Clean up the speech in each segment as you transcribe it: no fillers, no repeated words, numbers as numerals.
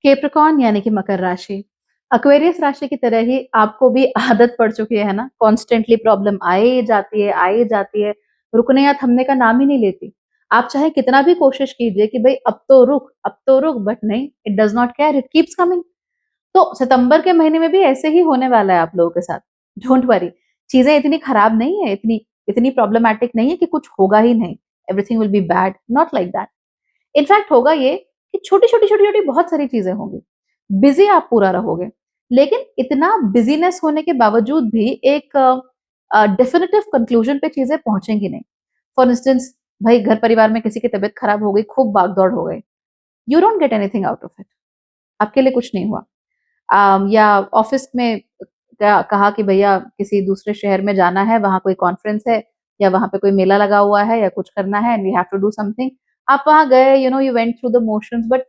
Capricorn यानी कि मकर राशि। एक्वेरियस राशि की तरह ही आपको भी आदत पड़ चुकी है ना, कॉन्स्टेंटली प्रॉब्लम आए ही जाती है, आए ही जाती है, रुकने या थमने का नाम ही नहीं लेती। आप चाहे कितना भी कोशिश कीजिए कि भई अब तो रुक, बट नहीं, it does not care, it keeps coming. तो सितंबर के महीने में भी ऐसे ही होने वाला है आप लोगों के साथ। डोंट वरी, चीज़ें इतनी खराब नहीं है, इतनी इतनी प्रॉब्लमैटिक नहीं है कि कुछ होगा ही नहीं, everything will be bad, not like that. In fact होगा ये कि छोटी-छोटी बहुत सारी चीज़ें होंगी। बिज़ी आप पूरा रहोगे, लेकिन इतना बिज़ीनेस होने के बावजूद भी एक डेफिनिटिव कंक्लूजन पे चीज़ें पहुँचेंगी नहीं। फॉर इंस्टेंस, भई घर परिवार में किसी की तबीयत खराब हो गई, खूब भाग-दौड़ हो गई। You don't get anything out of it. आपके लिए कुछ नहीं हुआ। या ऑफ़िस में कहा कि भैया किसी दूसरे शहर में जाना है, वहाँ कोई कॉन्फ्रेंस है या वहाँ पे कोई मेला लगा हुआ है या कुछ करना है and we have to do something. आप वहाँ गए, you went through the motions, but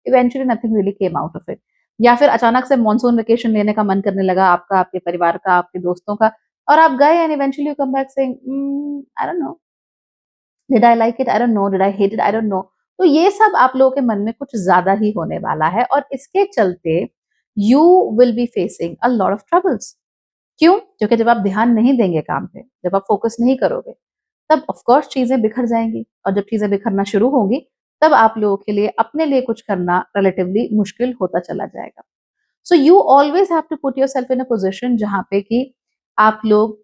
eventually nothing really came out of it. या फिर अचानक से मानसून वेकेशन लेने का मन करने लगा आपका, आपके परिवार का, आपके दोस्तों का, और आप गए and eventually you come back saying I don't know, did I like it? I don't know, did I hate it? I don't know. तो ये सब आप लोगों के मन में कुछ ज़्यादा ही होने वाला है और इसके चलते you will be facing a lot of troubles. क्यों? क्योंकि जब आप ध्यान नहीं देंगे काम पे, जब आप फ़ोकस नहीं करोगे, तब ऑफ कोर्स चीज़ें बिखर जाएँगी और जब चीज़ें बिखरना शुरू होंगी, तब आप लोगों के लिए अपने लिए कुछ करना रिलेटिवली मुश्किल होता चला जाएगा। So you always have to put yourself in a position जहाँ पे कि आप लोग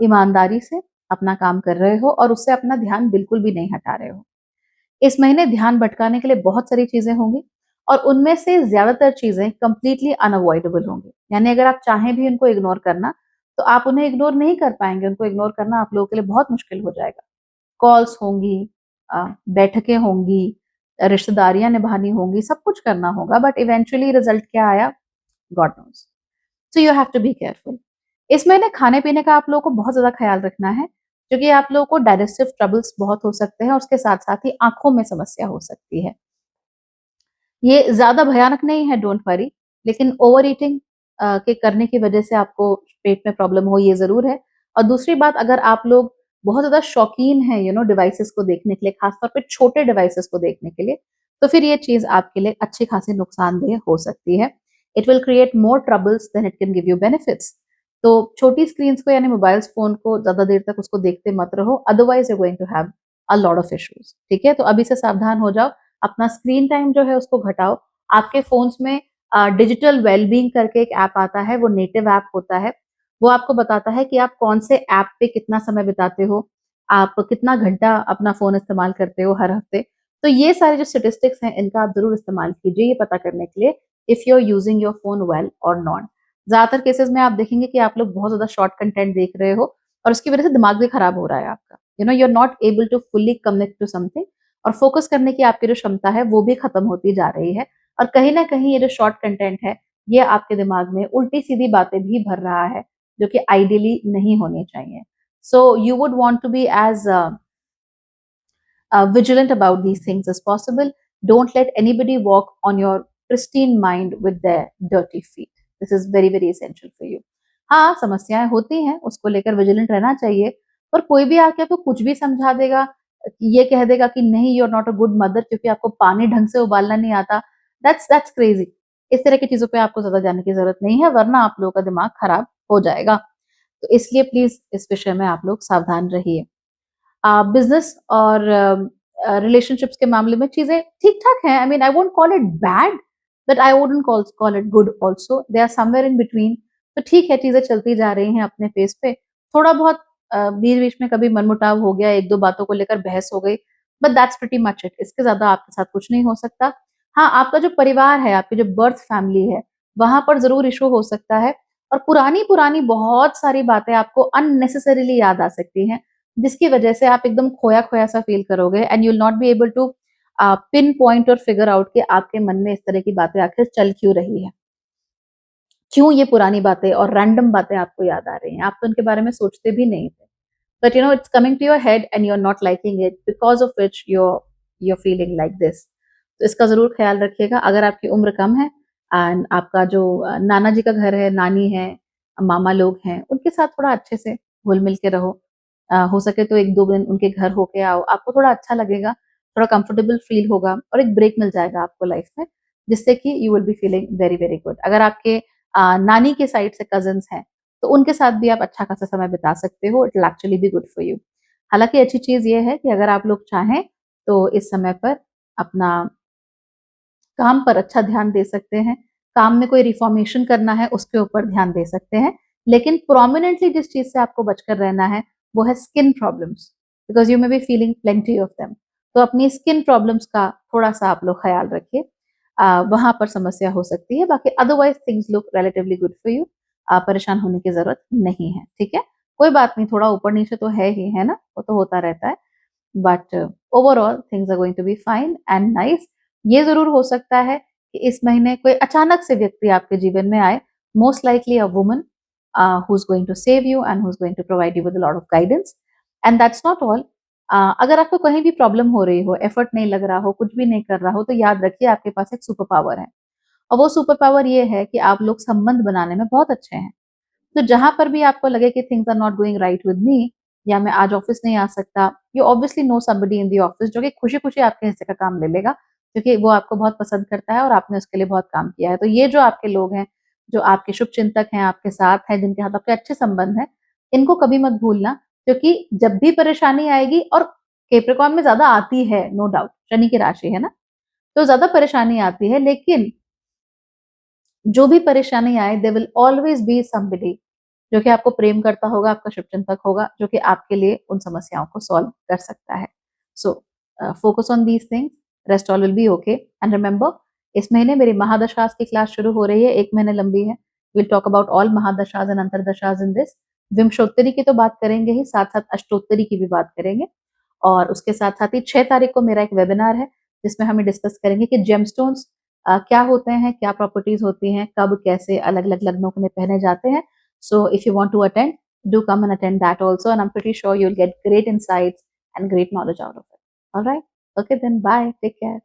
ईमानदारी से अपना काम कर रहे हो और उससे अपना ध्यान बिल्कुल भी नहीं हटा रहे हो। इस महीने ध्यान भटकाने के लिए बहुत सारी चीज़ें होंगी और उनमें से ज़्यादातर चीज़ें कंप्लीटली अनअवॉइडेबल होंगी। यानी अगर आप चाहें भी उनको इग्नोर करना, तो आप उन्हें इग्नोर नहीं कर पाएँगे, उनको इग्नोर करना आप लोगों के लिए बहुत मुश्किल हो जाएगा। कॉल्स होंगी, बैठकें होंगी, रिश्तेदारियाँ निभानी होंगी, सब कुछ करना होगा, बट इवेंचुअली रिज़ल्ट क्या आया, God knows. So you have to be careful. इस महीने खाने-पीने का आप लोगों को बहुत ज़्यादा ख़्याल रखना है, क्योंकि आप लोगों को डाइजेस्टिव ट्रबल्स बहुत हो सकते हैं और उसके साथ-साथ ही आँखों में समस्या हो सकती है। ये ज़्यादा भयानक नहीं है, डोंट वरी, लेकिन ओवर ईटिंग के करने की वजह से आपको पेट में प्रॉब्लम हो, ये ज़रूर है। और दूसरी बात, अगर आप लोग बहुत ज़्यादा शौकीन हैं डिवाइसेज़ को देखने के लिए, ख़ास तौर पे छोटे डिवाइसेज़ को देखने के लिए, तो फिर ये चीज़ आपके लिए अच्छी खासी नुकसानदेह हो सकती है। It will create more troubles than it can give you benefits. तो छोटी स्क्रीन्स को यानी मोबाइल्स फ़ोन को ज़्यादा देर तक उसको देखते मत रहो, otherwise you are going to have a lot of issues, ठीक है? तो अभी से सावधान हो जाओ, अपना स्क्रीन टाइम जो है उसको घटाओ। आपके फ़ोन्स में डिजिटल वेलबीइंग करके एक ऐप आता है, वो नेटिव ऐप होता है। वो आपको बताता है कि आप कौन से ऐप पे कितना समय बिताते हो, आप कितना घंटा अपना फ़ोन इस्तेमाल करते हो हर हफ्ते। तो ये सारे जो स्टैटिस्टिक्स हैं, इनका आप ज़रूर इस्तेमाल कीजिए ये पता करने के लिए if you are using your phone well और नॉट। ज़्यादातर केसेज़ में आप देखेंगे कि आप लोग बहुत ज़्यादा शॉर्ट कंटेंट देख रहे हो और उसकी वजह से दिमाग भी खराब हो रहा है आपका। You are not able to fully commit to something और फ़ोकस करने की आपकी जो क्षमता है, वो भी खत्म होती जा रही है। और कहीं न कहीं ये जो शॉर्ट कंटेंट है, ये आपके दिमाग में उल्टी-सीधी बातें भी भर रहा है, जो कि आइडियली नहीं होनी चाहिए। So you would want to be as vigilant about these things as possible. Don't let anybody walk on your pristine mind with their dirty feet. This is very, very essential for you. हाँ, समस्याएँ होती हैं, उसको लेकर vigilant रहना चाहिए, पर कोई भी आके आपको कुछ भी समझा देगा, ये कह देगा कि नहीं you are not a good mother क्योंकि आपको पानी ढंग से उबालना नहीं आता, दैट्स क्रेज़ी। इस तरह की चीज़ों पे आपको ज़्यादा जाने की ज़रूरत नहीं है, वरना आप लोगों का दिमाग खराब हो जाएगा। तो इसलिए प्लीज़ इस विषय में आप लोग सावधान रहिए। बिज़नेस और रिलेशनशिप्स के मामले में चीज़ें ठीक-ठाक हैं। I mean I won't call it bad, but I wouldn't call it good also. They are somewhere in between. तो ठीक है, चीज़ें चलती जा रही हैं अपने पेस पे। थोड़ा बहुत बीच-बीच में कभी मनमुटाव हो गया, 1-2 बातों को लेकर बहस हो गई, but that's pretty much it. इसके ज़्यादा आपके साथ कुछ नहीं हो सकता। हाँ, आपका जो परिवार है, आपकी जो बर्थ फैमिली है, वहाँ पर ज़रूर इश्यू हो सकता है और पुरानी-पुरानी बहुत सारी बातें आपको अननेसेसरीली याद आ सकती हैं। जिसकी वजह से आप एकदम खोया-खोया सा फ़ील करोगे and you will not be able to pinpoint और फिगर आउट कि आपके मन में इस तरह की बातें आखिर चल क्यों रही हैं। क्यों ये पुरानी बातें और रैंडम बातें आपको याद आ रही हैं? आप तो उनके बारे में सोचते भी नहीं थे। But it's coming to your head and you are not liking it because of which you are feeling like this. तो इसका ज़रूर ख़्याल रखिएगा। अगर आपकी उम्र कम है एंड आपका जो नाना जी का घर है, नानी है, मामा लोग हैं, उनके साथ थोड़ा अच्छे से घुल-मिल के रहो। हो सके तो 1-2 दिन उनके घर होके आओ, आपको थोड़ा अच्छा लगेगा, थोड़ा कंफर्टेबल फ़ील होगा और एक ब्रेक मिल जाएगा आपको लाइफ़ में। जिससे कि you will be feeling very very good. अगर आपके नानी के साइड से कजिन्स हैं तो उनके साथ भी आप अच्छा खासा समय बिता सकते हो, it will actually be good for you. हालांकि अच्छी चीज ये है कि अगर आप लोग चाहें तो इस समय पर अपना काम पर अच्छा ध्यान दे सकते हैं, काम में कोई रिफॉर्मेशन करना है उसके ऊपर ध्यान दे सकते हैं। लेकिन प्रोमिनेंटली जिस चीज से आपको बचकर रहना है वो है skin problems, because you may be feeling plenty of them. तो अपनी स्किन प्रॉब्लम्स का थोड़ा सा आप लोग ख्याल रखिए, वहां पर समस्या हो सकती है। बाकी otherwise things look relatively good for you, परेशान होने की जरूरत नहीं है, ठीक है। कोई बात नहीं, थोड़ा ऊपर नीचे तो है ही, है ना, वो तो होता रहता है। But overall things are going to be fine and nice. ये जरूर हो सकता है कि इस महीने कोई अचानक से व्यक्ति आपके जीवन में आए, most likely a woman who is going to save you and who is going to provide you with a lot of guidance. And that's not all. अगर आपको कहीं भी प्रॉब्लम हो रही हो, एफर्ट नहीं लग रहा हो, कुछ भी नहीं कर रहा हो, तो याद रखिए आपके पास एक सुपर पावर है। और वो सुपर पावर ये है कि आप लोग संबंध बनाने में बहुत अच्छे हैं। तो जहां पर भी आपको लगे कि things are not going right with me, या मैं आज ऑफिस नहीं आ सकता, you obviously know somebody in the office जो कि खुशी खुशी आपके हिस्से का काम ले लेगा, क्योंकि वो आपको बहुत पसंद करता है और आपने उसके लिए बहुत काम किया है। तो ये जो आपके लोग हैं, जो आपके शुभ चिंतक हैं, आपके साथ हैं, जिनके साथ आपके अच्छे संबंध हैं, इनको कभी मत भूलना। क्योंकि जब भी परेशानी आएगी, और केप्रिकॉन में ज्यादा आती है, नो डाउट, शनि की राशि है ना, तो ज्यादा परेशानी आती है, लेकिन जो भी परेशानी आए, they will always be somebody जो कि आपको प्रेम करता होगा, आपका शुभचिंतक होगा, जो कि आपके लिए उन समस्याओं को सॉल्व कर सकता है। So focus on these things, rest all will be okay. And remember, इस महीने मेरी महादशास की क्लास शुरू हो रही है, 1 महीने लंबी है। विल टॉक अबाउट ऑल महादशास एंड अंतरदशास इन दिस। विमशोत्तरी की तो बात करेंगे ही, साथ साथ अष्टोत्तरी की भी बात करेंगे। और उसके साथ साथ ही 6 तारीख को मेरा एक वेबिनार है, जिसमें हम डिस्कस करेंगे कि जेमस्टोन्स क्या होते हैं, क्या प्रॉपर्टीज होती हैं, कब कैसे अलग अलग लग्नों में पहने जाते हैं। So if you want to attend, do come and attend that also, and I'm pretty sure you'll get great insights and great knowledge out of it. All right, okay then, bye, take care.